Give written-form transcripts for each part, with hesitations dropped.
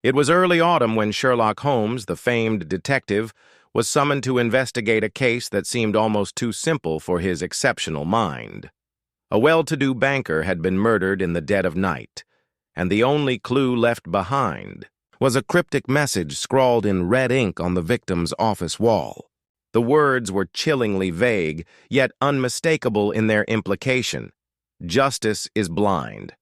It was early autumn when Sherlock Holmes, the famed detective, was summoned to investigate a case that seemed almost too simple for his exceptional mind. A well-to-do banker had been murdered in the dead of night, and the only clue left behind was a cryptic message scrawled in red ink on the victim's office wall. The words were chillingly vague, yet unmistakable in their implication. Justice is blind.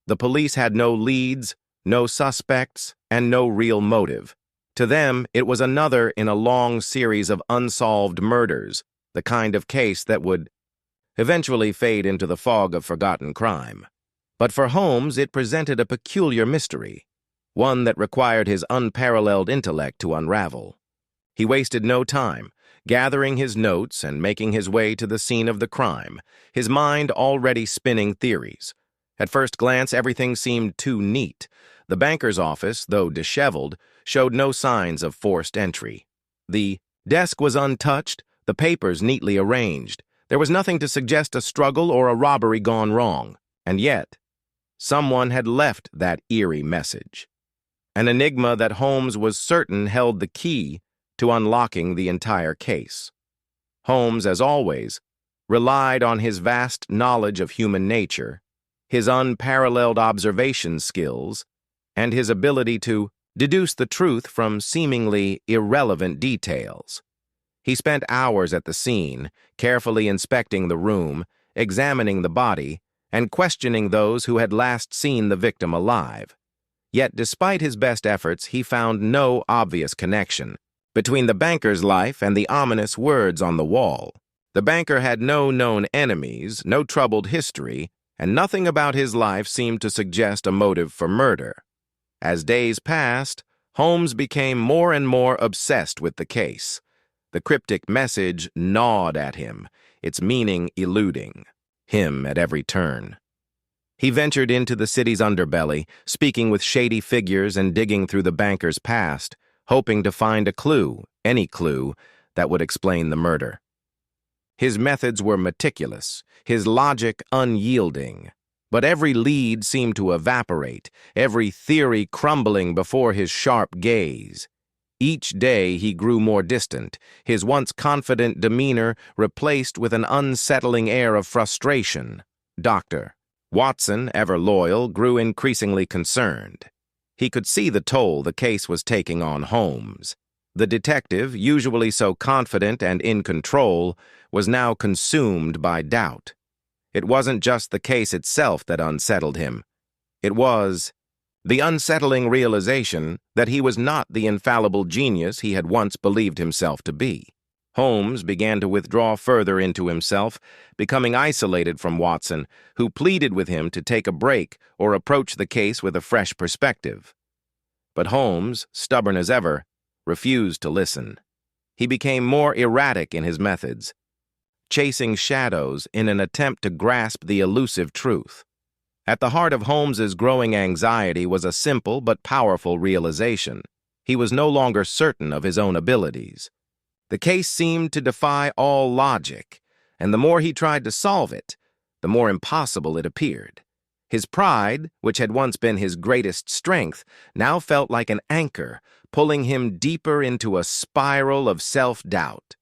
The police had no leads, no suspects, and no real motive. To them, it was another in a long series of unsolved murders, the kind of case that would eventually fade into the fog of forgotten crime. But for Holmes, it presented a peculiar mystery, one that required his unparalleled intellect to unravel. He wasted no time, gathering his notes and making his way to the scene of the crime, his mind already spinning theories. At first glance, everything seemed too neat. The banker's office, though disheveled, showed no signs of forced entry. The desk was untouched, the papers neatly arranged. There was nothing to suggest a struggle or a robbery gone wrong. And yet, someone had left that eerie message. An enigma that Holmes was certain held the key to unlocking the entire case. Holmes, as always, relied on his vast knowledge of human nature, his unparalleled observation skills, and his ability to deduce the truth from seemingly irrelevant details. He spent hours at the scene, carefully inspecting the room, examining the body, and questioning those who had last seen the victim alive. Yet, despite his best efforts, he found no obvious connection between the banker's life and the ominous words on the wall. The banker had no known enemies, no troubled history, and nothing about his life seemed to suggest a motive for murder. As days passed, Holmes became more and more obsessed with the case. The cryptic message gnawed at him, its meaning eluding him at every turn. He ventured into the city's underbelly, speaking with shady figures and digging through the banker's past, hoping to find a clue, any clue, that would explain the murder. His methods were meticulous, his logic unyielding, but every lead seemed to evaporate, every theory crumbling before his sharp gaze. Each day he grew more distant, his once confident demeanor replaced with an unsettling air of frustration. Dr. Watson, ever loyal, grew increasingly concerned. He could see the toll the case was taking on Holmes. The detective, usually so confident and in control, was now consumed by doubt. It wasn't just the case itself that unsettled him. It was the unsettling realization that he was not the infallible genius he had once believed himself to be. Holmes began to withdraw further into himself, becoming isolated from Watson, who pleaded with him to take a break or approach the case with a fresh perspective. But Holmes, stubborn as ever, refused to listen. He became more erratic in his methods, chasing shadows in an attempt to grasp the elusive truth. At the heart of Holmes's growing anxiety was a simple but powerful realization. He was no longer certain of his own abilities. The case seemed to defy all logic, and the more he tried to solve it, the more impossible it appeared. His pride, which had once been his greatest strength, now felt like an anchor, pulling him deeper into a spiral of self-doubt.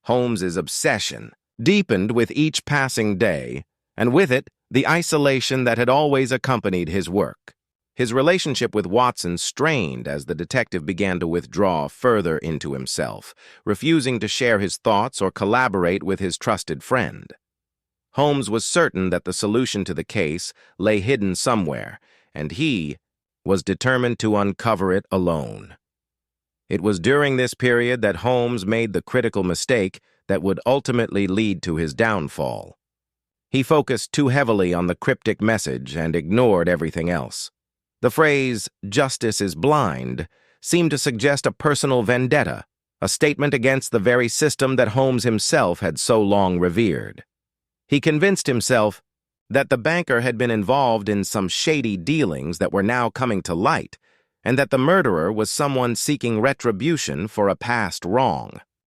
Holmes's obsession deepened with each passing day, and with it, the isolation that had always accompanied his work. His relationship with Watson strained as the detective began to withdraw further into himself, refusing to share his thoughts or collaborate with his trusted friend. Holmes was certain that the solution to the case lay hidden somewhere, and he was determined to uncover it alone. It was during this period that Holmes made the critical mistake that would ultimately lead to his downfall. He focused too heavily on the cryptic message and ignored everything else. The phrase, "justice is blind," seemed to suggest a personal vendetta, a statement against the very system that Holmes himself had so long revered. He convinced himself that the banker had been involved in some shady dealings that were now coming to light, and that the murderer was someone seeking retribution for a past wrong.